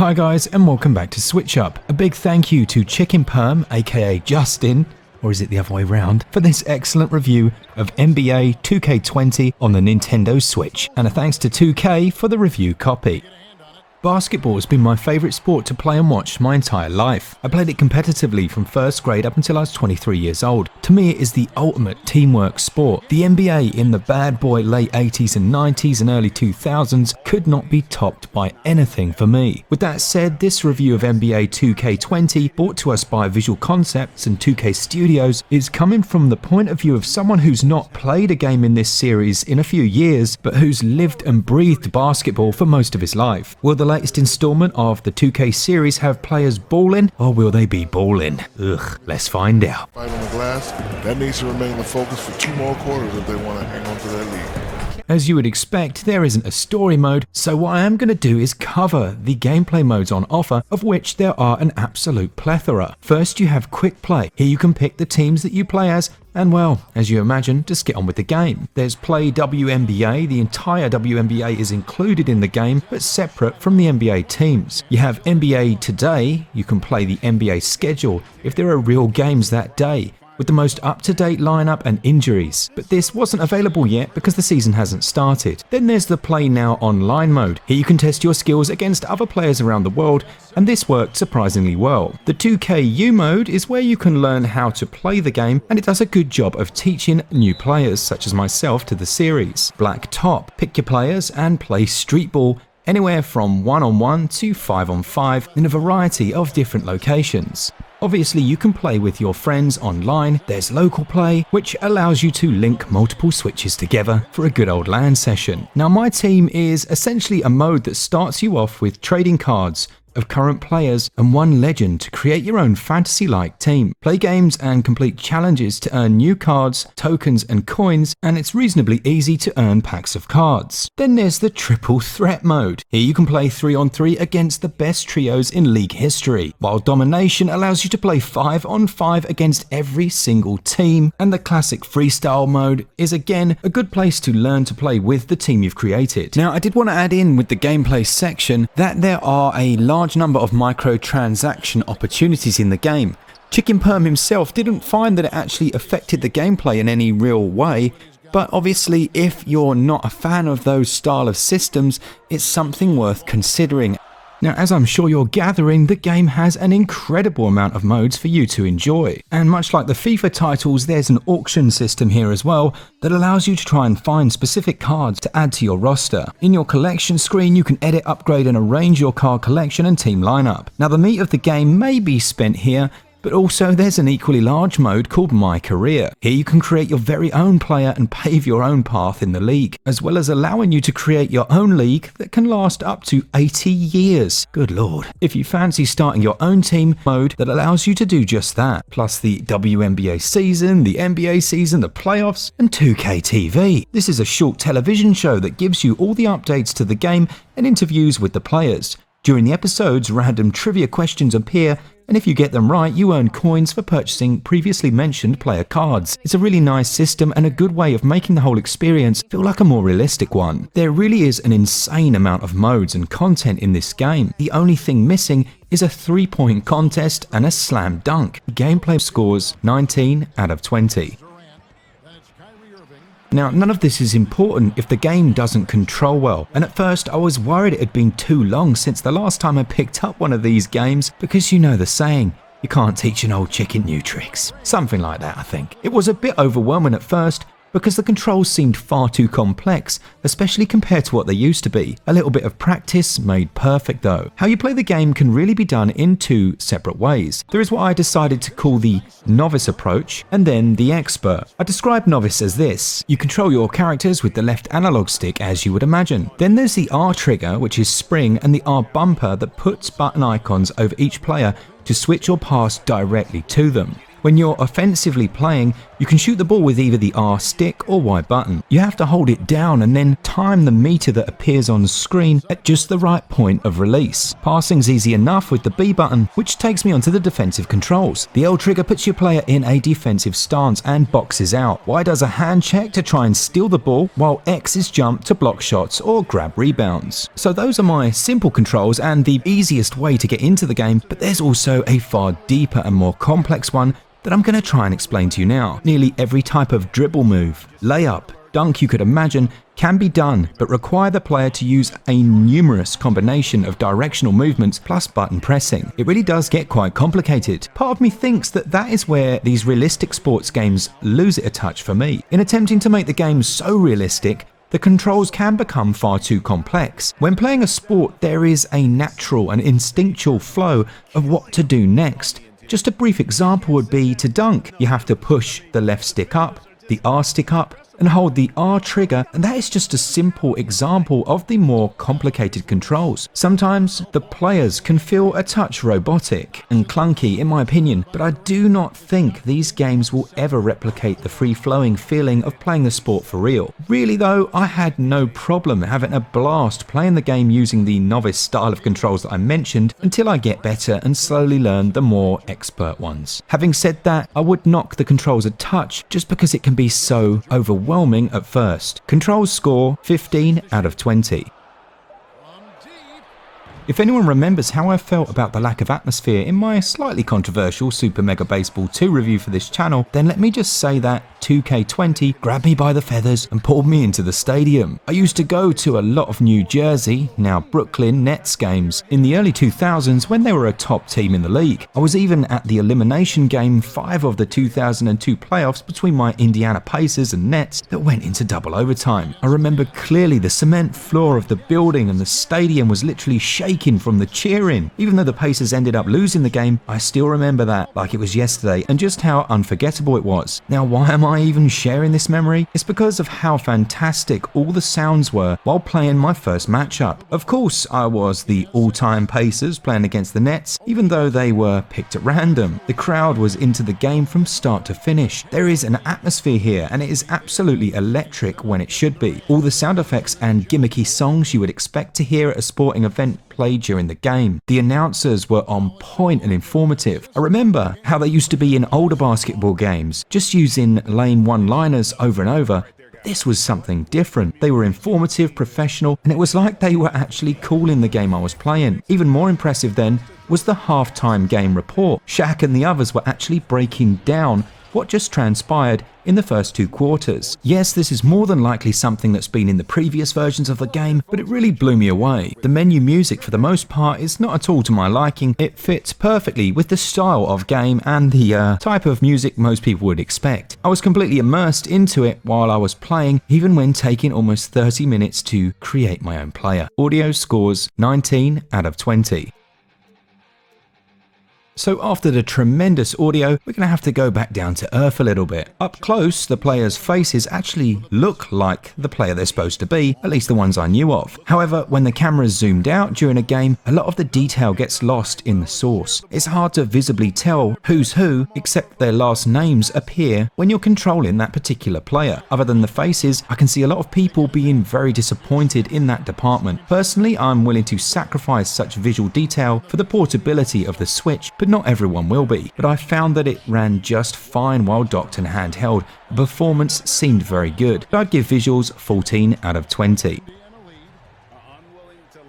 Hi guys, and welcome back to SwitchUp. A big thank you to Chicken Perm, aka Justin, or is it the other way round, for this excellent review of NBA 2K20 on the Nintendo Switch, and a thanks to 2K for the review copy. Basketball has been my favourite sport to play and watch my entire life. I played it competitively from first grade up until I was 23 years old. To me, it is the ultimate teamwork sport. The NBA in the bad boy late 80s and 90s and early 2000s could not be topped by anything for me. With that said, this review of NBA 2K20, brought to us by Visual Concepts and 2K Studios, is coming from the point of view of someone who's not played a game in this series in a few years, but who's lived and breathed basketball for most of his life. Will the latest installment of the 2K series have players balling, or will they be balling? Ugh, let's find out. Fight on the glass, that needs to remain the focus for 2 more quarters if they want to hang on to their lead. As you would expect, there isn't a story mode, so what I am going to do is cover the gameplay modes on offer, of which there are an absolute plethora. First, you have quick play. Here you can pick the teams that you play as, and well, as you imagine, just get on with the game. There's Play WNBA. The entire WNBA is included in the game, but separate from the NBA teams. You have NBA Today. You can play the NBA schedule if there are real games that day, with the most up-to-date lineup and injuries. But this wasn't available yet because the season hasn't started. Then there's the Play Now Online mode. Here you can test your skills against other players around the world, and this worked surprisingly well. The 2KU mode is where you can learn how to play the game, and it does a good job of teaching new players, such as myself, to the series. Black Top. Pick your players and play street ball, anywhere from 1-on-1 to 5-on-5 in a variety of different locations. Obviously, you can play with your friends online. There's local play, which allows you to link multiple switches together for a good old LAN session. Now, my team is essentially a mode that starts you off with trading cards of current players and one legend to create your own fantasy-like team. Play games and complete challenges to earn new cards, tokens and coins, and it's reasonably easy to earn packs of cards. Then there's the Triple Threat mode. Here you can play 3-on-3 against the best trios in league history, while Domination allows you to play 5-on-5 against every single team, and the classic Freestyle mode is again a good place to learn to play with the team you've created. Now, I did want to add in with the gameplay section that there are a large number of microtransaction opportunities in the game. Chicken Perm himself didn't find that it actually affected the gameplay in any real way, but obviously if you're not a fan of those style of systems, it's something worth considering. Now, as I'm sure you're gathering, the game has an incredible amount of modes for you to enjoy. And much like the FIFA titles, there's an auction system here as well that allows you to try and find specific cards to add to your roster. In your collection screen, you can edit, upgrade and arrange your card collection and team lineup. Now, the meat of the game may be spent here, but also there's an equally large mode called My Career. Here you can create your very own player and pave your own path in the league, as well as allowing you to create your own league that can last up to 80 years. Good lord. If you fancy starting your own team, mode that allows you to do just that, plus the WNBA season, the NBA season, the playoffs, and 2K TV. This is a short television show that gives you all the updates to the game and interviews with the players. During the episodes, random trivia questions appear, and if you get them right, you earn coins for purchasing previously mentioned player cards. It's a really nice system and a good way of making the whole experience feel like a more realistic one. There really is an insane amount of modes and content in this game. The only thing missing is a 3-point contest and a slam dunk. Gameplay scores 19 out of 20. Now, none of this is important if the game doesn't control well, and at first I was worried it had been too long since the last time I picked up one of these games, because you know the saying, you can't teach an old chicken new tricks. Something like that, I think. It was a bit overwhelming at first, because the controls seemed far too complex, especially compared to what they used to be. A little bit of practice made perfect though. How you play the game can really be done in 2 separate ways. There is what I decided to call the novice approach, and then the expert. I describe novice as this. You control your characters with the left analog stick as you would imagine. Then there's the R trigger, which is spring, and the R bumper that puts button icons over each player to switch or pass directly to them. When you're offensively playing, you You can shoot the ball with either the R stick or Y button. You have to hold it down and then time the meter that appears on the screen at just the right point of release. Passing's easy enough with the B button, which takes me onto the defensive controls. The L trigger puts your player in a defensive stance and boxes out. Y does a hand check to try and steal the ball, while X is jump to block shots or grab rebounds. So those are my simple controls and the easiest way to get into the game, but there's also a far deeper and more complex one that I'm going to try and explain to you now. Nearly every type of dribble move, layup, dunk you could imagine can be done, but require the player to use a numerous combination of directional movements plus button pressing. It really does get quite complicated. Part of me thinks that that is where these realistic sports games lose it a touch for me. In attempting to make the game so realistic, the controls can become far too complex. When playing a sport, there is a natural and instinctual flow of what to do next. Just a brief example would be to dunk. You have to push the left stick up, the R stick up, and hold the R trigger, and that is just a simple example of the more complicated controls. Sometimes the players can feel a touch robotic and clunky in my opinion, but I do not think these games will ever replicate the free-flowing feeling of playing the sport for real. Really though, I had no problem having a blast playing the game using the novice style of controls that I mentioned until I get better and slowly learn the more expert ones. Having said that, I would knock the controls a touch just because it can be so overwhelming at first. Controls score 15 out of 20. If anyone remembers how I felt about the lack of atmosphere in my slightly controversial Super Mega Baseball 2 review for this channel, then let me just say that 2K20 grabbed me by the feathers and pulled me into the stadium. I used to go to a lot of New Jersey, now Brooklyn Nets games in the early 2000s when they were a top team in the league. I was even at the elimination game 5 of the 2002 playoffs between my Indiana Pacers and Nets that went into double overtime. I remember clearly the cement floor of the building and the stadium was literally shaking from the cheering. Even though the Pacers ended up losing the game, I still remember that like it was yesterday and just how unforgettable it was. Now, why am I even sharing this memory? It's because of how fantastic all the sounds were while playing my first matchup. Of course, I was the all-time Pacers playing against the Nets, even though they were picked at random. The crowd was into the game from start to finish. There is an atmosphere here and it is absolutely electric when it should be. All the sound effects and gimmicky songs you would expect to hear at a sporting event played during the game. The announcers were on point and informative. I remember how they used to be in older basketball games, just using lame one-liners over and over. This was something different. They were informative, professional, and it was like they were actually calling the game I was playing. Even more impressive then was the halftime game report. Shaq and the others were actually breaking down what just transpired in the first 2 quarters. Yes, this is more than likely something that's been in the previous versions of the game, but it really blew me away. The menu music for the most part is not at all to my liking. It fits perfectly with the style of game and the type of music most people would expect. I was completely immersed into it while I was playing, even when taking almost 30 minutes to create my own player. Audio scores 19 out of 20. So after the tremendous audio, we're going to have to go back down to earth a little bit. Up close, the players' faces actually look like the player they're supposed to be, at least the ones I knew of. However, when the camera's zoomed out during a game, a lot of the detail gets lost in the source. It's hard to visibly tell who's who, except their last names appear when you're controlling that particular player. Other than the faces, I can see a lot of people being very disappointed in that department. Personally, I'm willing to sacrifice such visual detail for the portability of the Switch, but not everyone will be. But I found that it ran just fine while docked and handheld. The performance seemed very good. I'd give visuals 14 out of 20.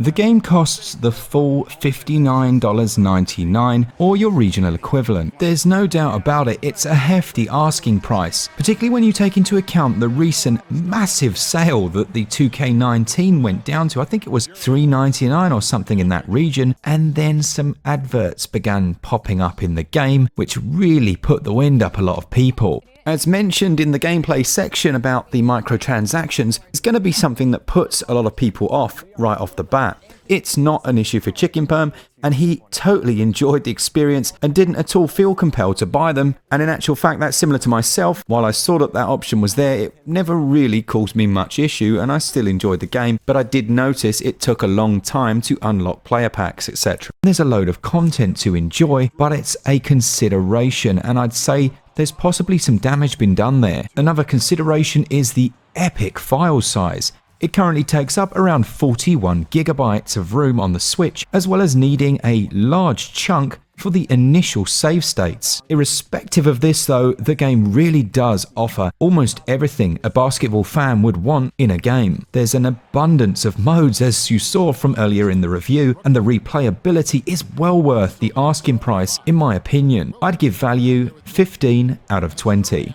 The game costs the full $59.99 or your regional equivalent. There's no doubt about it, it's a hefty asking price, particularly when you take into account the recent massive sale that the 2K19 went down to. I think it was $3.99 or something in that region, and then some adverts began popping up in the game, which really put the wind up a lot of people. As mentioned in the gameplay section about the microtransactions, it's going to be something that puts a lot of people off right off the bat. It's not an issue for Chicken Perm, and he totally enjoyed the experience and didn't at all feel compelled to buy them. And in actual fact, that's similar to myself. While I saw that that option was there, it never really caused me much issue and I still enjoyed the game, but I did notice it took a long time to unlock player packs, etc. There's a load of content to enjoy, but it's a consideration, and I'd say there's possibly some damage been done there. Another consideration is the epic file size. It currently takes up around 41 gigabytes of room on the Switch, as well as needing a large chunk for the initial save states. Irrespective of this though, the game really does offer almost everything a basketball fan would want in a game. There's an abundance of modes, as you saw from earlier in the review, and the replayability is well worth the asking price in my opinion. I'd give value 15 out of 20.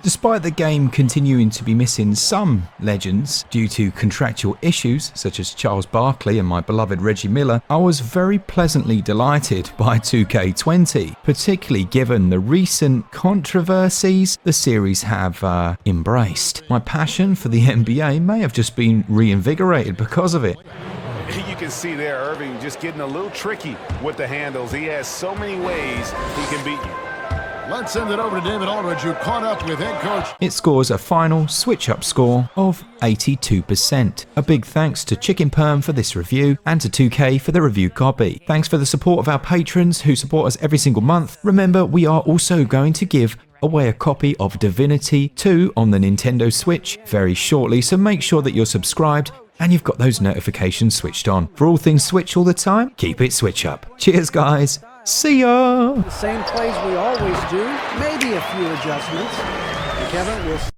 Despite the game continuing to be missing some legends due to contractual issues such as Charles Barkley and my beloved Reggie Miller, I was very pleasantly delighted by 2K20, particularly given the recent controversies the series have embraced. My passion for the NBA may have just been reinvigorated because of it. You can see there Irving just getting a little tricky with the handles. He has so many ways he can beat you. Let's send it over to David Aldridge, who caught up with head coach. It scores a final SwitchUp score of 82%. A big thanks to Chicken Perm for this review and to 2K for the review copy. Thanks for the support of our patrons who support us every single month. Remember, we are also going to give away a copy of Divinity 2 on the Nintendo Switch very shortly, so make sure that you're subscribed and you've got those notifications switched on. For all things Switch all the time, keep it Switch up. Cheers guys, see ya! The same plays we always do, maybe a few adjustments. Kevin, we'll